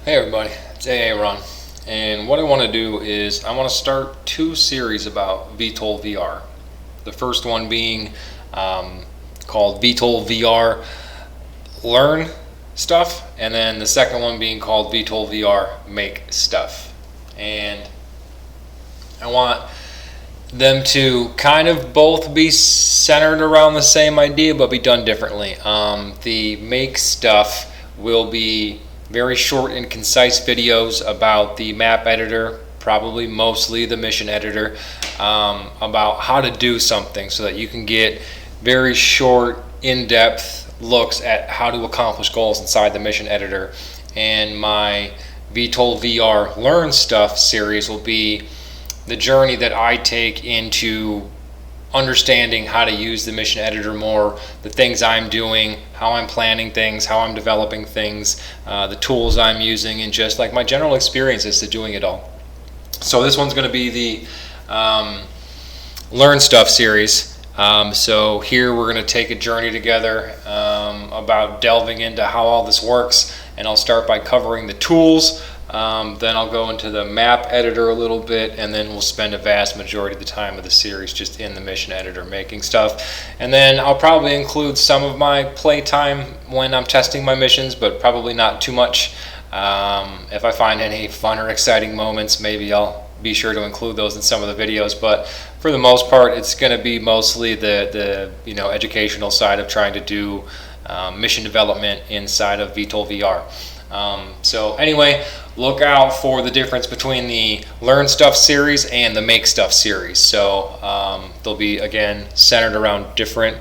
Hey everybody, it's Ron, and what I want to do is I want to start two series about VTOL VR. The first one being called VTOL VR Learn Stuff, and then the second one being called VTOL VR Make Stuff. And I want them to kind of both be centered around the same idea but be done differently. The Make Stuff will be very short and concise videos about the map editor, probably mostly the mission editor, about how to do something so that you can get very short, in-depth looks at how to accomplish goals inside the mission editor. And my VTOL VR Learn Stuff series will be the journey that I take into understanding how to use the mission editor more, the things I'm doing, how I'm planning things, how I'm developing things, the tools I'm using, and just like my general experiences to doing it all. So this one's going to be the Learn Stuff series. So here we're going to take a journey together about delving into how all this works, and I'll start by covering the tools. Then I'll go into the map editor a little bit, and then we'll spend a vast majority of the time of the series just in the mission editor making stuff. And then I'll probably include some of my playtime when I'm testing my missions, but probably not too much. If I find any fun or exciting moments, maybe I'll be sure to include those in some of the videos. But for the most part, it's going to be mostly the educational side of trying to do mission development inside of VTOL VR. So anyway, look out for the difference between the Learn Stuff series and the Make Stuff series. So they'll be, again, centered around different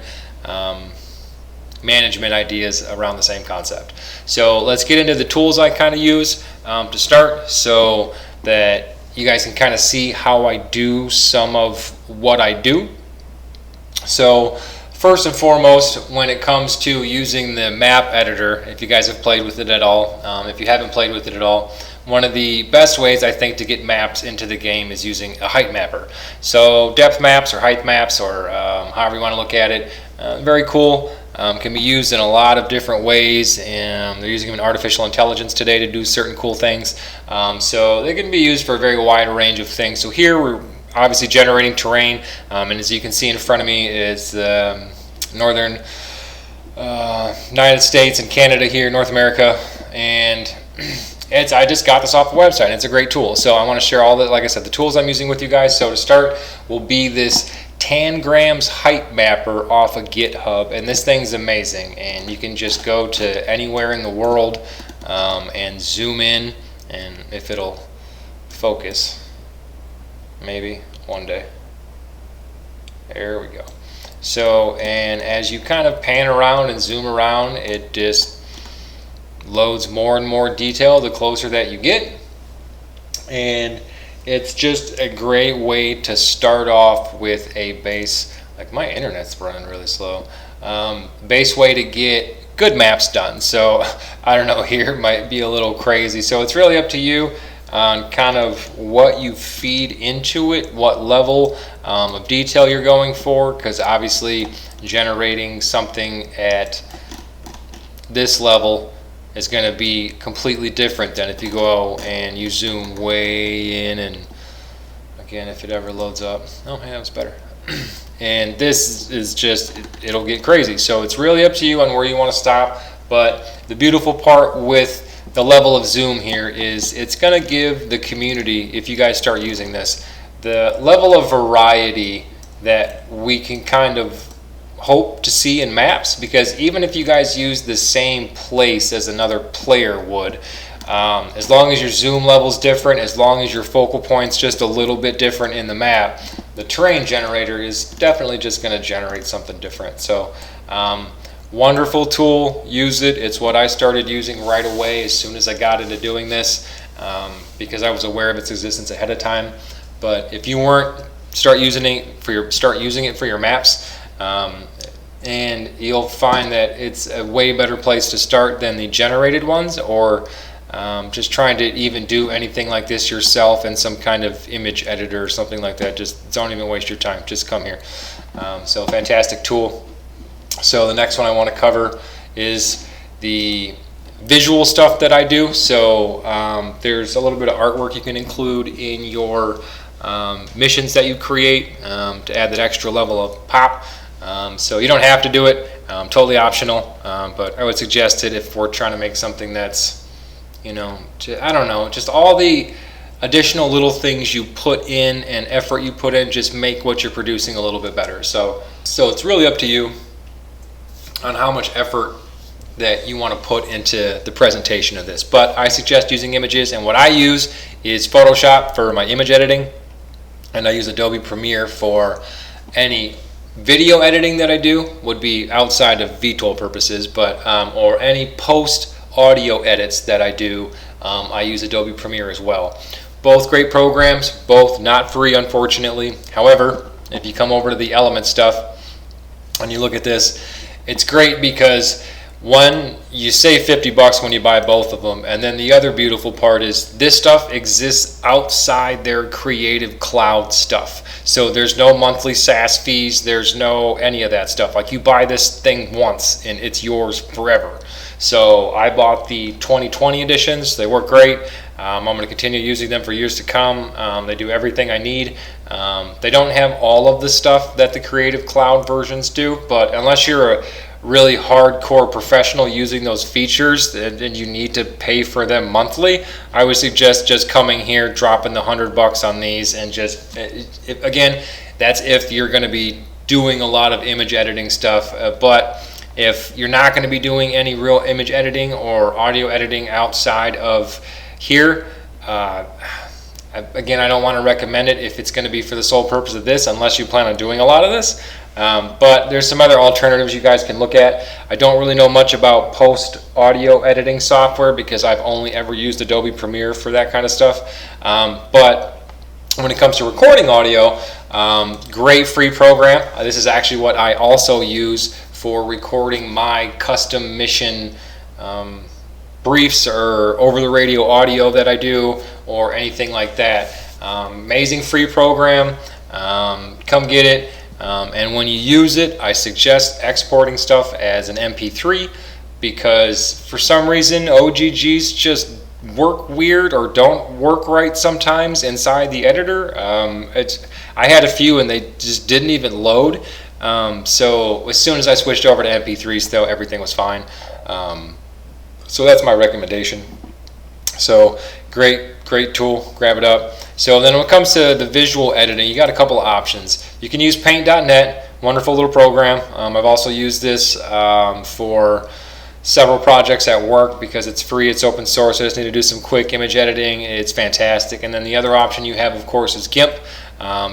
management ideas around the same concept. So let's get into the tools I kind of use to start, so that you guys can kind of see how I do some of what I do. So first and foremost, when it comes to using the map editor, if you guys have played with it at all, if you haven't played with it at all, one of the best ways I think to get maps into the game is using a height mapper. So depth maps or height maps, or however you want to look at it, very cool. Can be used in a lot of different ways, and they're using artificial intelligence today to do certain cool things. So they can be used for a very wide range of things. So here we're obviously generating terrain, and as you can see in front of me is the northern United States and Canada here, North America, and I just got this off the website, and it's a great tool. So I want to share all the, like I said, the tools I'm using with you guys. So to start will be this Tangrams height mapper off of GitHub, and this thing's amazing, and you can just go to anywhere in the world and zoom in, and if it'll focus, maybe one day. There we go. So, and as you kind of pan around and zoom around, it just loads more and more detail the closer that you get. And it's just a great way to start off with a base. Like, my internet's running really slow. Base way to get good maps done. So I don't know, here might be a little crazy. So it's really up to you on kind of what you feed into it, what level of detail you're going for, because obviously generating something at this level is going to be completely different than if you go and you zoom way in, and again, if it ever loads up, oh yeah, it's better. And this is just, it'll get crazy. So it's really up to you on where you want to stop. But the beautiful part with the level of zoom here is it's going to give the community, if you guys start using this, the level of variety that we can kind of hope to see in maps. Because even if you guys use the same place as another player would, as long as your zoom level's different, as long as your focal point's just a little bit different in the map, the terrain generator is definitely just going to generate something different. So wonderful tool, use it. It's what I started using right away as soon as I got into doing this, because I was aware of its existence ahead of time. But if you weren't, start using it for your maps, and you'll find that it's a way better place to start than the generated ones, or just trying to even do anything like this yourself in some kind of image editor or something like that. Just don't even waste your time, just come here. So fantastic tool. So the next one I want to cover is the visual stuff that I do. So there's a little bit of artwork you can include in your missions that you create to add that extra level of pop. So you don't have to do it, totally optional, but I would suggest it if we're trying to make something that's, I don't know, just all the additional little things you put in and effort you put in just make what you're producing a little bit better. So it's really up to you on how much effort that you want to put into the presentation of this. But I suggest using images, and what I use is Photoshop for my image editing, and I use Adobe Premiere for any video editing that I do would be outside of VTOL purposes, but or any post audio edits that I do, I use Adobe Premiere as well. Both great programs, both not free, unfortunately. However, if you come over to the Element stuff and you look at this, it's great because one, you save $50 when you buy both of them, and then the other beautiful part is this stuff exists outside their Creative Cloud stuff. So there's no monthly SaaS fees, there's no any of that stuff. Like, you buy this thing once and it's yours forever. So I bought the 2020 editions. They work great. I'm going to continue using them for years to come. They do everything I need. They don't have all of the stuff that the Creative Cloud versions do, but unless you're a really hardcore professional using those features and you need to pay for them monthly, I would suggest just coming here, dropping the $100 on these, and just, again, that's if you're going to be doing a lot of image editing stuff. But if you're not going to be doing any real image editing or audio editing outside of here, again, I don't want to recommend it if it's going to be for the sole purpose of this, unless you plan on doing a lot of this. But there's some other alternatives you guys can look at. I don't really know much about post audio editing software because I've only ever used Adobe Premiere for that kind of stuff. But when it comes to recording audio, great free program. This is actually what I also use for recording my custom mission briefs or over the radio audio that I do or anything like that. Amazing free program. Come get it. And when you use it, I suggest exporting stuff as an MP3 because for some reason OGGs just work weird or don't work right sometimes inside the editor. I had a few and they just didn't even load. So as soon as I switched over to MP3s, though, everything was fine. So that's my recommendation. So great tool, grab it up. So then when it comes to the visual editing, you got a couple of options. You can use paint.net, wonderful little program. I've also used this for several projects at work because it's free, it's open source. I just need to do some quick image editing. It's fantastic. And then the other option you have, of course, is GIMP.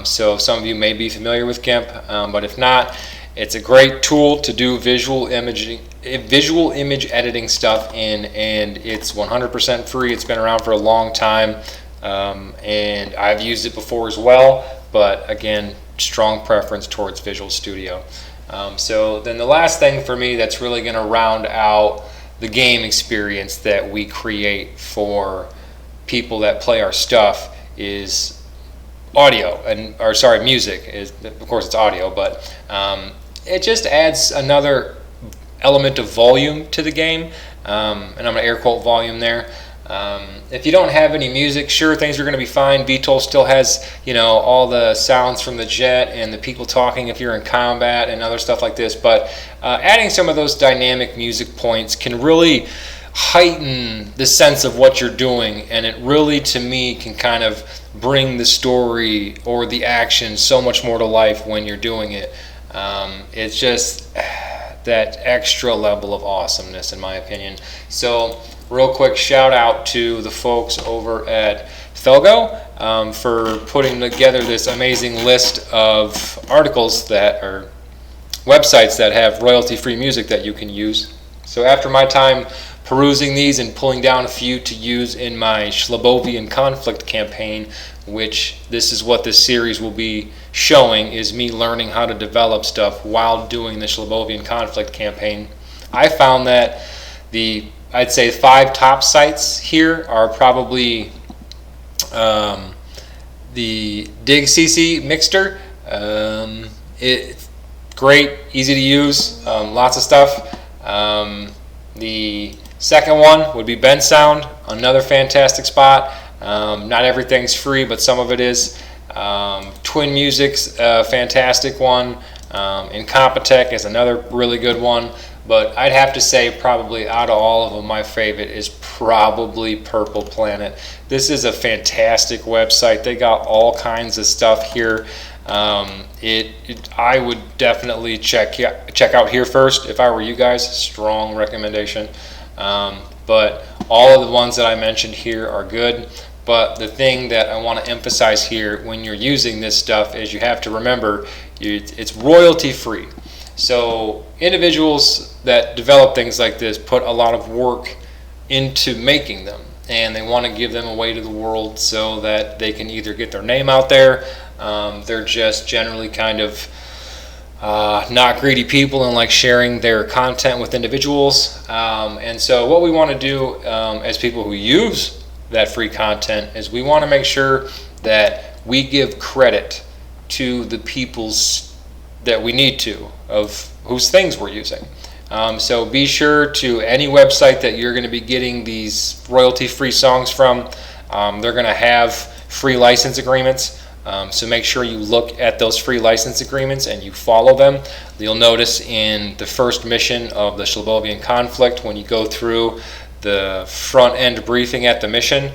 So some of you may be familiar with GIMP, but if not, it's a great tool to do visual image editing stuff in, and it's 100% free. It's been around for a long time, and I've used it before as well, but again, strong preference towards Visual Studio. So then the last thing for me that's really going to round out the game experience that we create for people that play our stuff is audio, music. Of course it's audio, but it just adds another element of volume to the game, and I'm going to air quote volume there. If you don't have any music, sure, things are going to be fine. VTOL still has, all the sounds from the jet and the people talking if you're in combat and other stuff like this, but adding some of those dynamic music points can really heighten the sense of what you're doing, and it really, to me, can kind of bring the story or the action so much more to life when you're doing it. It's just that extra level of awesomeness, in my opinion. So real quick shout out to the folks over at Felgo for putting together this amazing list of articles that are websites that have royalty-free music that you can use. So after my time perusing these and pulling down a few to use in my Shlabovian conflict campaign, which this is what this series will be showing, is me learning how to develop stuff while doing the Shlabovian conflict campaign. I found that I'd say 5 top sites here are probably the DigCC Mixter. It's great, easy to use, lots of stuff. The Second one would be Ben Sound, another fantastic spot. Not everything's free, but some of it is. Twin Music's a fantastic one. Incompetech is another really good one. But I'd have to say probably out of all of them, my favorite is probably Purple Planet. This is a fantastic website. They got all kinds of stuff here. I would definitely check out here first if I were you guys. Strong recommendation. But all of the ones that I mentioned here are good. But the thing that I want to emphasize here when you're using this stuff is you have to remember it's royalty free. So individuals that develop things like this put a lot of work into making them, and they want to give them away to the world so that they can either get their name out there. They're just generally kind of not greedy people and like sharing their content with individuals. And so what we want to do as people who use that free content is we want to make sure that we give credit to the people's that we need to, of whose things we're using. So be sure to any website that you're going to be getting these royalty-free songs from, they're going to have free license agreements. So make sure you look at those free license agreements and you follow them. You'll notice in the first mission of the Shlabovian conflict, when you go through the front end briefing at the mission,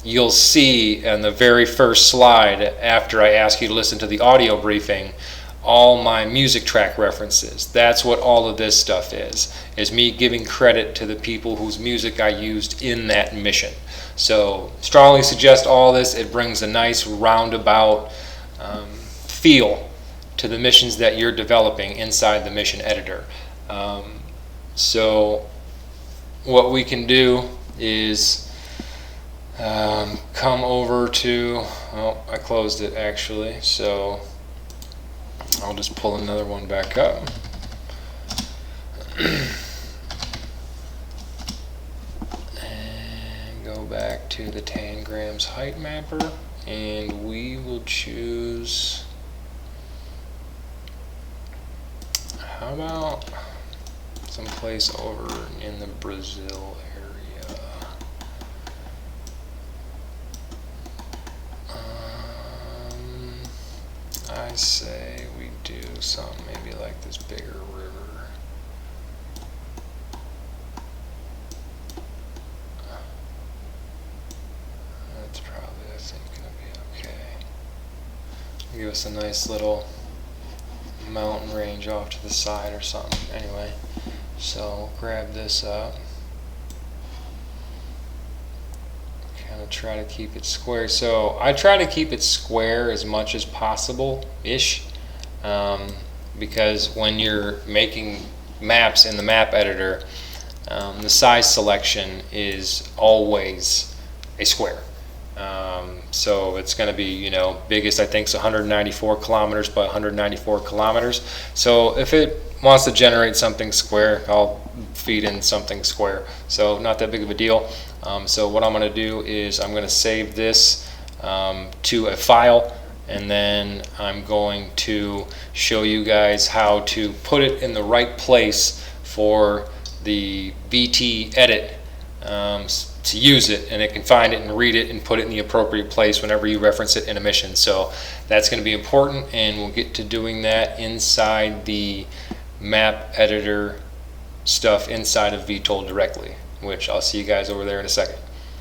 you'll see in the very first slide, after I ask you to listen to the audio briefing, all my music track references. That's what all of this stuff is me giving credit to the people whose music I used in that mission. So strongly suggest all this. It brings a nice roundabout feel to the missions that you're developing inside the mission editor. So what we can do is come over to, oh, I closed it actually, so I'll just pull another one back up. And go back to the Tangrams height mapper, and we will choose, how about someplace over in the Brazil area. I say we do something maybe like this bigger river. That's probably, I think, going to be okay. Give us a nice little mountain range off to the side or something. Anyway, so grab this up. Kind of try to keep it square. So I try to keep it square as much as possible-ish, because when you're making maps in the map editor, the size selection is always a square. So it's going to be, you know, biggest I think is 194 kilometers by 194 kilometers. So if it wants to generate something square, I'll feed in something square. So not that big of a deal. So what I'm going to do is I'm going to save this to a file, and then I'm going to show you guys how to put it in the right place for the VT edit to use it, and it can find it and read it and put it in the appropriate place whenever you reference it in a mission. So that's going to be important, and we'll get to doing that inside the map editor stuff inside of VTOL directly, which I'll see you guys over there in a second.